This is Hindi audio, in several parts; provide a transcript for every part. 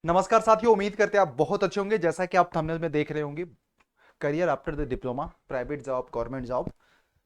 नमस्कार साथियों, उम्मीद करते हैं आप बहुत अच्छे होंगे। जैसा कि आप थंबनेल में देख रहे होंगे, career after the diploma, private job, government job.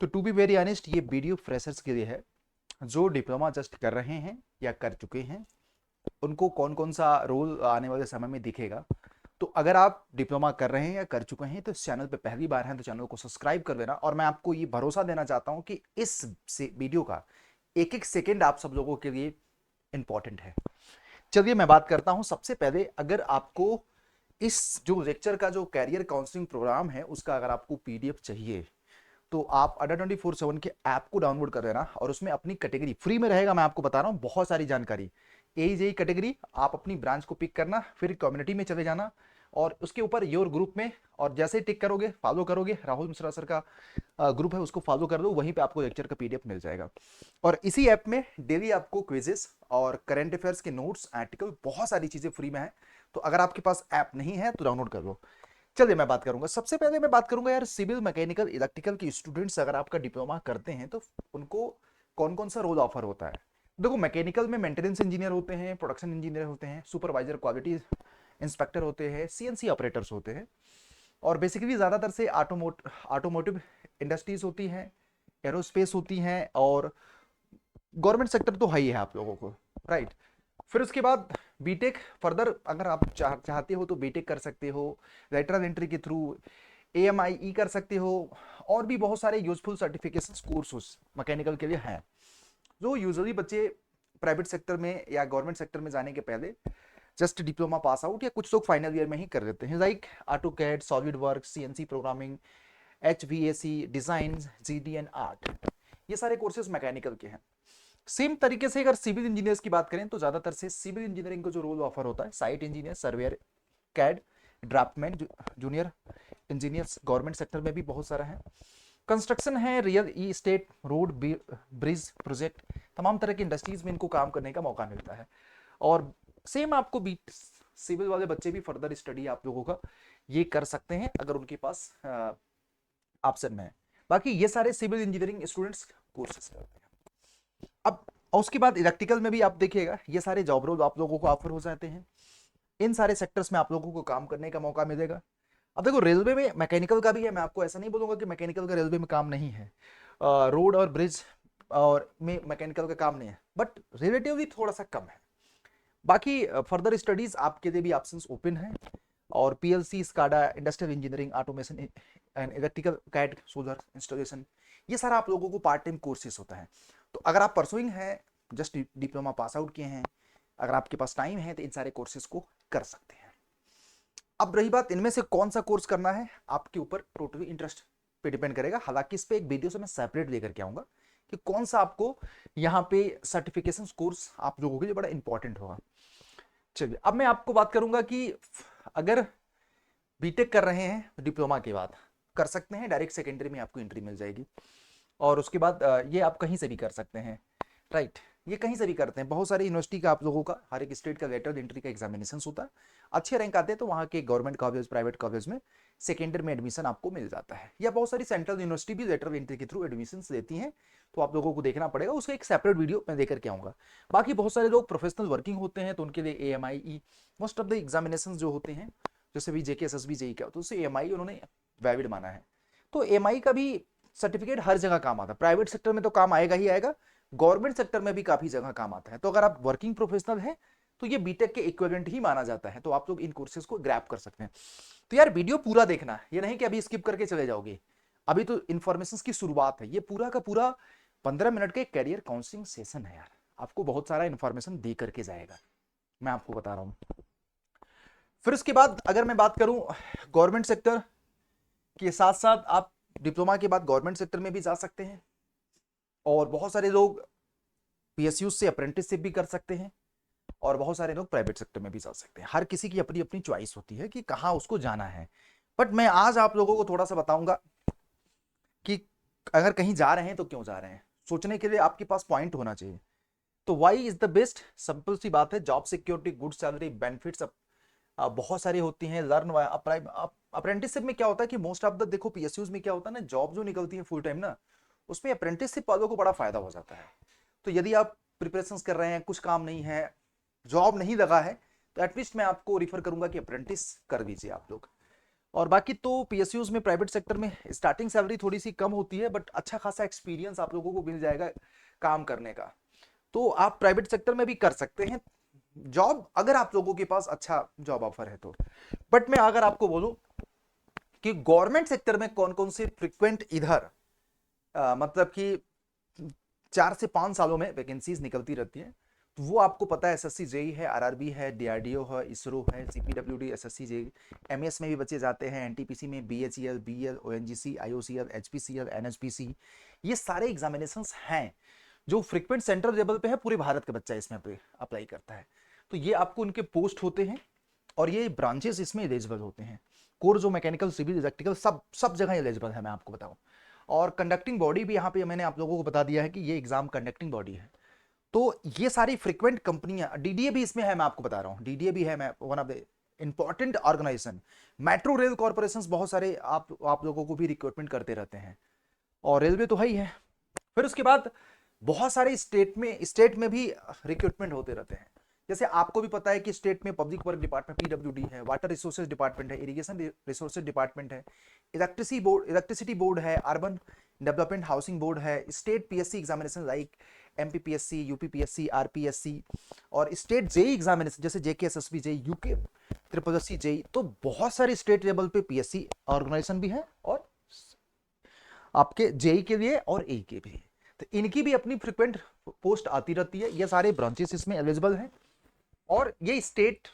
तो टू बी वेरी ऑनेस्ट, ये वीडियो फ्रेशर्स के लिए है जो डिप्लोमा जस्ट कर रहे हैं या कर चुके हैं। उनको कौन कौन सा रोल आने वाले समय में दिखेगा। तो अगर आप डिप्लोमा कर रहे हैं या कर चुके हैं तो इस चैनल पे पहली बार हैं तो चैनल को सब्सक्राइब कर देना। और मैं आपको ये भरोसा देना चाहता हूँ कि इस से वीडियो का एक एक सेकेंड आप सब लोगों के लिए इंपॉर्टेंट है। चलिए मैं बात करता हूं। सबसे पहले अगर आपको इस जो लेक्चर का जो कैरियर काउंसलिंग प्रोग्राम है उसका अगर आपको पीडीएफ चाहिए तो आप अड्डा 24/7 के ऐप को डाउनलोड कर लेना और उसमें अपनी कैटेगरी फ्री में रहेगा। मैं आपको बता रहा हूँ बहुत सारी जानकारी। ए जेई कैटेगरी आप अपनी ब्रांच को पिक करना, फिर कम्युनिटी में चले जाना और उसके ऊपर योर ग्रुप में, और जैसे ही टिक करोगे, फॉलो करोगे, राहुल मिश्रा सर का ग्रुप है उसको फॉलो कर दो, वहीं पे आपको लेक्चर का पीडीएफ मिल जाएगा। और इसी ऐप में डेली आपको क्विजेस और करंट अफेयर्स के नोट्स, आर्टिकल, बहुत सारी चीजें फ्री में है। तो अगर आपके पास ऐप नहीं है तो डाउनलोड कर लो। चलिए मैं बात करूंगा। सबसे पहले मैं बात करूंगा यार, सिविल, मैकेनिकल, इलेक्ट्रिकल के स्टूडेंट्स अगर आपका डिप्लोमा करते हैं तो उनको कौन कौन सा रोल ऑफर होता है। देखो, मैकेनिकल में मेंटेनेंस इंजीनियर होते हैं, प्रोडक्शन इंजीनियर होते हैं, सुपरवाइजर, क्वालिटी इंस्पेक्टर होते हैं, सीएनसी ऑपरेटर्स होते हैं। और बेसिकली ज़्यादातर से ऑटोमोटिव इंडस्ट्रीज होती हैं, एरोस्पेस होती हैं, और गवर्नमेंट सेक्टर तो है ही है आप लोगों को, राइट। फिर उसके बाद बीटेक फर्दर अगर आप चाहते हो तो बीटेक कर सकते हो, लेटरल एंट्री के थ्रू एएमआईई कर सकते हो। और भी बहुत सारे यूजफुल सर्टिफिकेशन कोर्सेज मैकेनिकल के लिए हैं जो यूजुअली बच्चे प्राइवेट सेक्टर में या गवर्नमेंट सेक्टर में जाने के पहले जस्ट डिप्लोमा पास आउट या कुछ लोग फाइनल ईयर में ही कर देते हैं, like auto CAD, solid work, CNC programming, HVAC design, GDN art. ये सारे कोर्सेज मैकेनिकल के हैं। सेम तरीके से अगर सिविल इंजीनियर्स की बात करें तो ज्यादातर से सिविल इंजीनियरिंग को जो रोल ऑफर होता है, site engineer, surveyor, CAD, draftsman, junior engineers, government sector में भी बहुत सारा है। कंस्ट्रक्शन है, real estate, road, bridge project, तमाम तरह की इंडस्ट्रीज में इनको काम करने का मौका मिलता है। और सेम आपको भी सिविल वाले बच्चे भी फर्दर स्टडी आप लोगों का ये कर सकते हैं अगर उनके पास ऑप्शन में है। बाकी ये सारे सिविल इंजीनियरिंग स्टूडेंट्स कोर्सेज करते हैं। अब उसके बाद इलेक्ट्रिकल में भी आप देखिएगा ये सारे जॉब रोल आप लोगों को ऑफर हो जाते हैं। इन सारे सेक्टर्स में आप लोगों को काम करने का मौका मिलेगा। अब देखो, रेलवे में मैकेनिकल का भी है, मैं आपको ऐसा नहीं बोलूंगा कि मैकेनिकल का रेलवे में काम नहीं है। रोड और ब्रिज और में मैकेनिकल का काम नहीं है, बट रिलेटिवली थोड़ा सा कम है। बाकी फर्दर स्टडीज आपके लिए भी ऑप्शंस ओपन हैं। और PLC, SCADA, industrial engineering, automation and electrical, CAD, solar installation, ये सारा आप लोगों को पार्ट टाइम कोर्सेज होता है। तो अगर आप परसुइंग हैं, जस्ट डिप्लोमा पास आउट किए हैं, अगर आपके पास टाइम है तो इन सारे कोर्सेज को कर सकते हैं। अब रही बात इनमें से कौन सा कोर्स करना है, आपके ऊपर टोटली इंटरेस्ट पे डिपेंड करेगा। हालांकि इस पे एक वीडियो से मैं सेपरेट लेकर के आऊंगा कि कौन सा आपको यहाँ पे सर्टिफिकेशन कोर्स आप लोगों के लिए बड़ा इंपॉर्टेंट होगा। चलिए अब मैं आपको बात करूंगा कि अगर बीटेक कर रहे हैं डिप्लोमा के बाद कर सकते हैं, डायरेक्ट सेकेंडरी में आपको एंट्री मिल जाएगी। और उसके बाद ये आप कहीं से भी कर सकते हैं, राइट। ये कहीं से भी करते हैं। बहुत सारी यूनिवर्सिटी का आप लोगों का हर एक स्टेट का लेटर एंट्री का एग्जामिनेशन होता है। अच्छे रैंक आते हैं तो वहाँ के गवर्नमेंट कॉलेज, प्राइवेट कॉलेज में सेकेंडरी में एडमिशन आपको मिल जाता है। या बहुत सारी सेंट्रल यूनिवर्सिटी भी लेटर एंट्री के थ्रू एडमिशन देती हैं। तो आप लोगों को देखना पड़ेगा, उसका एक सेपरेट वीडियो मैं देकर के आऊँगा। बाकी बहुत सारे लोग प्रोफेशनल वर्किंग होते हैं तो उनके लिए AMIE, most of the examination जो होते हैं, जैसे भी JK SSB JEE का, तो उससे AMI उन्होंने वैलिड माना है। तो AMI का भी सर्टिफिकेट हर जगह काम आता है। प्राइवेट सेक्टर में तो काम आएगा ही आएगा, गवर्नमेंट सेक्टर में भी काफी जगह काम आता है। तो अगर आप वर्किंग प्रोफेशनल हैं तो ये बीटेक के इक्विवेलेंट ही माना जाता है। तो आप लोग इन कोर्सेज को ग्रैब कर सकते हैं। तो यार वीडियो पूरा देखना, ये नहीं कि अभी स्किप करके चले जाओगे। अभी तो इन्फॉर्मेशन की शुरुआत है। ये पूरा का पूरा 15 मिनट का कैरियर काउंसलिंग सेशन है यार। आपको बहुत सारा इन्फॉर्मेशन दे करके जाएगा, मैं आपको बता रहा हूँ। फिर उसके बाद अगर मैं बात करूं गवर्नमेंट सेक्टर के साथ साथ, आप डिप्लोमा के बाद गवर्नमेंट सेक्टर में भी जा सकते हैं। और बहुत सारे लोग PSU से अप्रेंटिसशिप भी कर सकते हैं। और बहुत सारे लोग प्राइवेट सेक्टर में भी जा सकते हैं। हर किसी की अपनी अपनी चॉइस होती है कि कहाँ उसको जाना है। बट मैं आज आप लोगों को थोड़ा सा बताऊंगा कि अगर कहीं जा रहे हैं तो क्यों जा रहे हैं। सोचने के लिए आपके पास पॉइंट होना चाहिए। तो why is the best, simple सी बात है। Job security, good salary, benefits बहुत सारी होती हैं। लर्न, अप्रेंटिसशिप में क्या होता है कि मोस्ट ऑफ द, देखो PSUs में क्या होता है ना, जॉब जो निकलती है फुल टाइम ना, उसमें अप्रेंटिसशिप वालों को बड़ा फायदा हो जाता है। तो यदि आप प्रिपरेशन कर रहे हैं, कुछ काम नहीं है, जॉब नहीं लगा है, तो एटलीस्ट मैं आपको रिफर करूंगा कि अप्रेंटिस कर दीजिए आप लोग। और बाकी तो पीएसयूज में प्राइवेट सेक्टर में स्टार्टिंग सैलरी थोड़ी सी कम होती है, बट अच्छा खासा एक्सपीरियंस आप लोगों को मिल जाएगा काम करने का। तो आप प्राइवेट सेक्टर में भी कर सकते हैं जॉब, अगर आप लोगों के पास अच्छा जॉब ऑफर है तो। बट मैं अगर आपको बोलूं कि गवर्नमेंट सेक्टर में कौन कौन से फ्रिक्वेंट इधर मतलब कि 4 से 5 सालों में वैकेंसीज निकलती रहती है, तो वो आपको पता है। एसएससी जेई है, आरआरबी है, डीआरडीओ है, इसरो है, सीपीडब्ल्यूडी, एसएससी जेई, एमएस में भी बच्चे जाते हैं, एनटीपीसी में, BHEL, BL, ONGC, IOCL, HPCL, NHPC, ये सारे एग्जामिनेशंस हैं जो फ्रिक्वेंट सेंट्रल लेवल पे है। पूरे भारत का बच्चा इसमें अप्लाई करता है। तो ये आपको उनके पोस्ट होते हैं और ये ब्रांचेस इसमें एलिजिबल होते हैं। कोर जो मैकेनिकल, सिविल, इलेक्ट्रिकल, सब जगह एलिजिबल है, मैं आपको बताऊं। और कंडक्टिंग बॉडी भी यहाँ पे मैंने आप लोगों को बता दिया है कि ये एग्जाम कंडक्टिंग बॉडी है। तो ये सारी फ्रिक्वेंट कंपनियां, डीडीए भी इसमें है, मैं आपको बता रहा हूँ, डीडीए भी है, मैं one of the important organisation. Metro rail corporation बहुत सारे आप लोगों को भी रिक्रूटमेंट करते रहते हैं, और रेलवे तो है ही है। फिर उसके बाद बहुत सारे स्टेट में भी रिक्रूटमेंट होते रहते हैं। जैसे आपको भी पता है कि स्टेट में पब्लिक वर्क डिपार्टमेंट पीडब्ल्यूडी है, वाटर रिसोर्सेज डिपार्टमेंट है, इरिगेशन रिसोर्सेज डिपार्टमेंट है, इलेक्ट्रिसिटी बोर्ड है, अर्बन डेवलपमेंट हाउसिंग बोर्ड है, state PSC examination like MPPSC, UPPSC, RPSC, और स्टेट जेई एग्जामिनेशन जैसे JKSSB JE, UK triple SC JE. तो बहुत सारे स्टेट लेवल पे पीएससी ऑर्गेनाइजेशन भी है, और आपके जेई के लिए और ए के भी। तो इनकी भी अपनी फ्रिक्वेंट पोस्ट आती रहती है। ये सारे ब्रांचेस इसमें एलिजिबल हैं, और ये स्टेट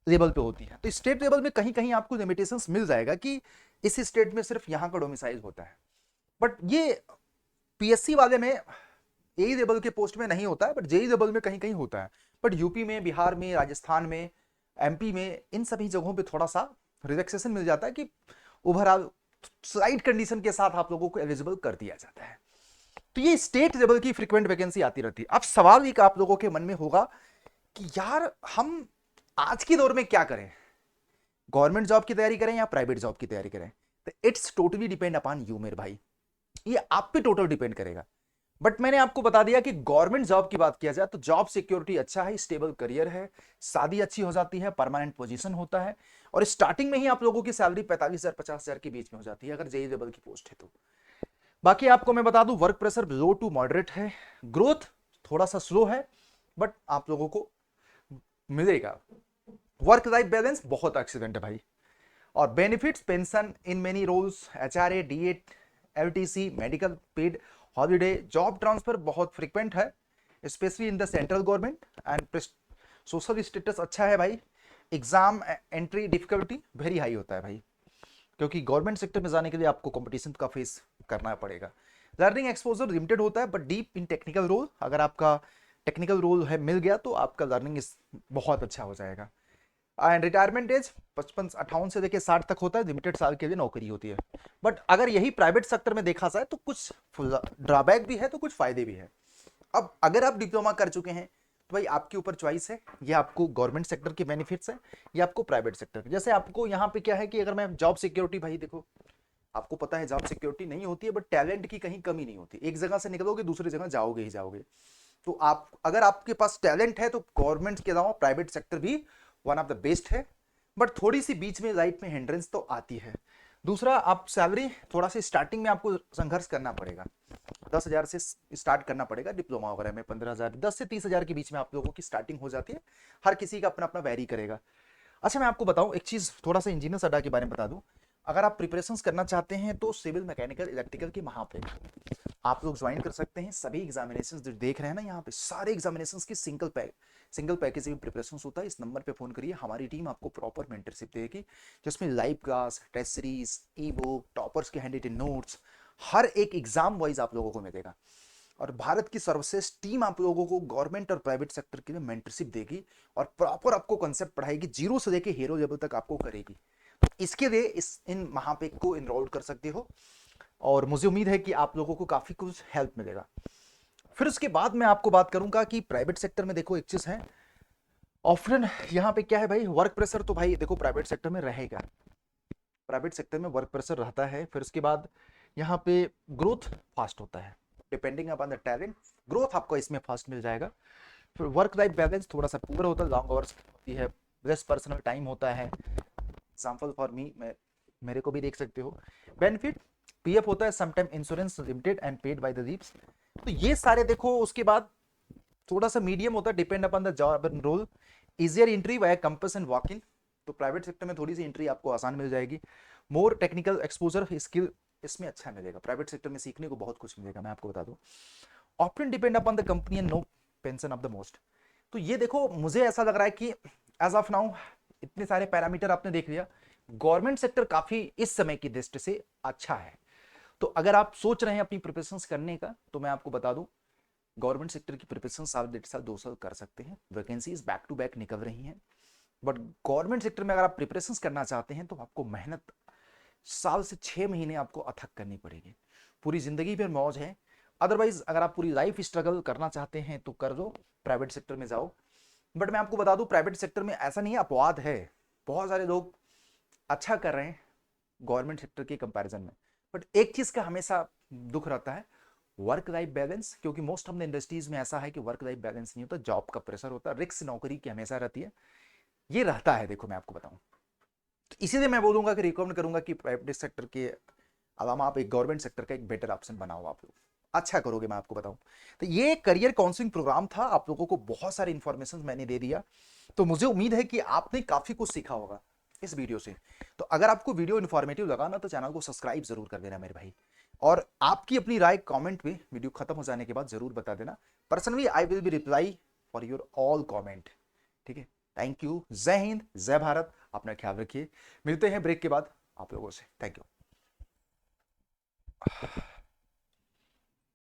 लेवल पे होती है। तो स्टेट लेवल में कहीं कहीं आपको लिमिटेशंस मिल जाएगा कि इस स्टेट में सिर्फ यहाँ का डोमिसाइल होता है, बट ये पीएससी वाले में ए लेवल के पोस्ट में नहीं होता है, बट जेई लेवल में कहीं कहीं होता है। बट यूपी में, बिहार में, राजस्थान में, एमपी में, इन सभी जगहों पे थोड़ा सा रिलैक्सेशन मिल जाता है कि ओवरऑल स्लाइड कंडीशन के साथ आप लोगों को एलिजिबल कर दिया जाता है। तो ये स्टेट लेवल की फ्रीक्वेंट वैकेंसी आती रहती है। अब सवाल एक आप लोगों के मन में होगा कि यार हम आज के दौर में क्या करें, गवर्नमेंट जॉब की तैयारी करें या प्राइवेट जॉब की तैयारी करें? तो it's totally depend upon you मेरे भाई, ये आप पे टोटल डिपेंड करेगा। बट मैंने आपको बता दिया कि गवर्नमेंट जॉब की बात किया जाए तो जॉब सिक्योरिटी अच्छा है, स्टेबल करियर है, शादी अच्छी हो जाती है, परमानेंट पोजीशन होता है, और स्टार्टिंग में ही आप लोगों की सैलरी 45,000 50,000 के बीच में हो जाती है अगर जेई लेवल की पोस्ट है तो। बाकी आपको मैं बता दूं, work pressure low to moderate है, ग्रोथ थोड़ा सा स्लो है, बट आप लोगों को मिलेगा। वर्क लाइफ बैलेंस बहुत एक्सीलेंट है भाई, और benefits, pension in many roles, HRA, DA, LTC, medical, paid holiday, job transfer बहुत फ्रीक्वेंट है, specially in the central government, and social status अच्छा है भाई। Exam entry difficulty very high होता है भाई, क्योंकि गवर्नमेंट सेक्टर में जाने के लिए आपको कंपटीशन का फेस करना पड़ेगा। लर्निंग एक्सपोजर लिमिटेड होता है, but deep in technical role, अगर आपका टेक्निकल रोल है मिल गया तो आपका लर्निंग बहुत अच्छा हो जाएगा। एंड रिटायरमेंट एज 55-58 से लेकर 60 तक होता है, लिमिटेड साल के लिए नौकरी होती है। बट अगर यही प्राइवेट सेक्टर में देखा जाए तो कुछ ड्रॉबैक भी है तो कुछ फायदे भी है। अब अगर आप डिप्लोमा कर चुके हैं तो भाई आपके ऊपर चॉइस है, ये आपको गवर्नमेंट सेक्टर के बेनिफिट्स है या आपको प्राइवेट सेक्टर के। जैसे आपको यहाँ पे क्या है कि अगर मैं जॉब सिक्योरिटी, भाई देखो आपको पता है जॉब सिक्योरिटी नहीं होती है, बट टैलेंट की कहीं कमी नहीं होती। एक जगह से निकलोगे दूसरी जगह जाओगे ही जाओगे। तो आप अगर आपके पास टैलेंट है तो गवर्नमेंट के अलावा प्राइवेट सेक्टर भी वन ऑफ द बेस्ट है, बट थोड़ी सी बीच में लाइफ में हिंड्रेंस तो आती है। दूसरा, आप सैलरी थोड़ा सा स्टार्टिंग में आपको संघर्ष करना पड़ेगा, 10,000 से स्टार्ट करना पड़ेगा डिप्लोमा वगैरह में, 15,000, 10 से 30,000 के बीच में आप लोगों की स्टार्टिंग हो जाती है। हर किसी का अपना अपना वैरी करेगा। अच्छा, मैं आपको बताऊं एक चीज, थोड़ा सा इंजीनियर अड्डा के बारे में बता दूं। अगर आप प्रिपरेशंस करना चाहते हैं तो सिविल, मैकेनिकल, इलेक्ट्रिकल के वहां पे आप लोग ज्वाइन कर सकते हैं। सभी एग्जामिनेशंस जो देख रहे हैं ना यहाँ पे, सारे एग्जामिनेशंस की सिंगल पैकेज में प्रिपरेशन होता है। इस नंबर पे फोन करिए, हमारी टीम आपको प्रॉपर मेंटरशिप देगी, जिसमें live class, test series, e book, toppers के हैंड रिटन नोट्स, हर एक एग्जाम वाइज आप लोगों को मिलेगा। और भारत की सर्वश्रेष्ठ टीम आप लोगों को गवर्नमेंट और प्राइवेट सेक्टर के लिए मेंटरशिप देगी, और प्रॉपर आपको कंसेप्ट पढ़ाएगी, जीरो से लेके हीरो लेवल तक आपको करेगी। इसके लिए इन महापे को इनरोल कर सकते हो, और मुझे उम्मीद है कि आप लोगों को काफी कुछ हेल्प मिलेगा। फिर उसके बाद मैं आपको बात करूंगा कि प्राइवेट सेक्टर में देखो एक चीज है, ऑफरन यहाँ पे क्या है भाई, वर्क प्रेशर तो भाई देखो प्राइवेट सेक्टर में रहेगा, प्राइवेट सेक्टर में वर्क प्रेशर रहता है। फिर उसके बाद यहाँ पे ग्रोथ फास्ट होता है, depending upon the talent, growth आपको इसमें फास्ट मिल जाएगा। फिर वर्क लाइफ बैलेंस थोड़ा सा पुअर होता है, लॉन्ग आवर्स होती है, लेस पर्सनल टाइम होता है। एग्जाम्पल फॉर मी, मेरे को भी देख सकते हो। बेनिफिट, पीएफ होता है, sometime insurance limited and paid by the leaves. तो ये सारे देखो। उसके बाद थोड़ा सा मीडियम होता है, depend upon the job and role. Easier entry via campus and walk in. तो प्राइवेट सेक्टर में थोड़ी सी एंट्री आपको आसान मिल जाएगी। मोर टेक्निकल एक्सपोजर, स्किल इसमें अच्छा मिलेगा। प्राइवेट सेक्टर में सीखने को बहुत कुछ मिलेगा, मैं आपको बता दूं। Option depend upon the company and no pension of the most. तो ये देखो, मुझे ऐसा लग रहा है कि एज ऑफ नाउ इतने सारे पैरामीटर आपने देख लिया। गवर्नमेंट सेक्टर काफी इस समय की दृष्टि से अच्छा है। तो अगर आप सोच रहे हैं अपनी प्रिपरेशन करने का, तो मैं आपको बता दूं, गवर्नमेंट सेक्टर की प्रिपरेशन साल 1.5 साल 2 साल कर सकते हैं। वैकेंसीज बैक टू बैक निकल रही हैं। बट गवर्नमेंट सेक्टर में अगर आप प्रिपरेशन करना चाहते हैं तो आपको मेहनत साल से 6 महीने आपको अथक करनी पड़ेगी। पूरी जिंदगी भर मौज है। अदरवाइज अगर आप पूरी लाइफ स्ट्रगल करना चाहते हैं तो कर दो, प्राइवेट सेक्टर में जाओ। बट मैं आपको बता दूं, प्राइवेट सेक्टर में ऐसा नहीं है, अपवाद है। बहुत सारे लोग अच्छा कर रहे हैं गवर्नमेंट सेक्टर के कंपैरिजन में। बट एक चीज का हमेशा दुख रहता है, वर्क लाइफ बैलेंस। क्योंकि मोस्ट ऑफ द इंडस्ट्रीज में ऐसा है कि वर्क लाइफ बैलेंस नहीं होता, जॉब का प्रेशर होता है, रिस्क नौकरी की हमेशा रहती है। ये रहता है, देखो मैं आपको बताऊं। तो इसीलिए मैं बोलूंगा कि रिकमेंड करूंगा कि प्राइवेट सेक्टर के अलावा आप एक गवर्नमेंट सेक्टर का एक बेटर ऑप्शन बनाओ। आप लोग अच्छा करोगे, मैं आपको बताऊं। तो ये करियर काउंसलिंग प्रोग्राम था, आप लोगों को बहुत सारे इंफॉर्मेशन मैंने दे दिया। तो मुझे उम्मीद है कि आपने काफी कुछ सीखा होगा इस वीडियो से। तो अगर आपको वीडियो इन्फॉर्मेटिव लगा ना, तो चैनल को सब्सक्राइब जरूर कर देना मेरे भाई। और आपकी अपनी राय कमेंट में वीडियो खत्म हो जाने के बाद जरूर बता देना। Personally I will be reply for your all comment. ठीक है, थैंक यू। जय हिंद, जय भारत। अपना ख्याल रखिए। मिलते हैं ब्रेक के बाद आप लोगों से। Thank you.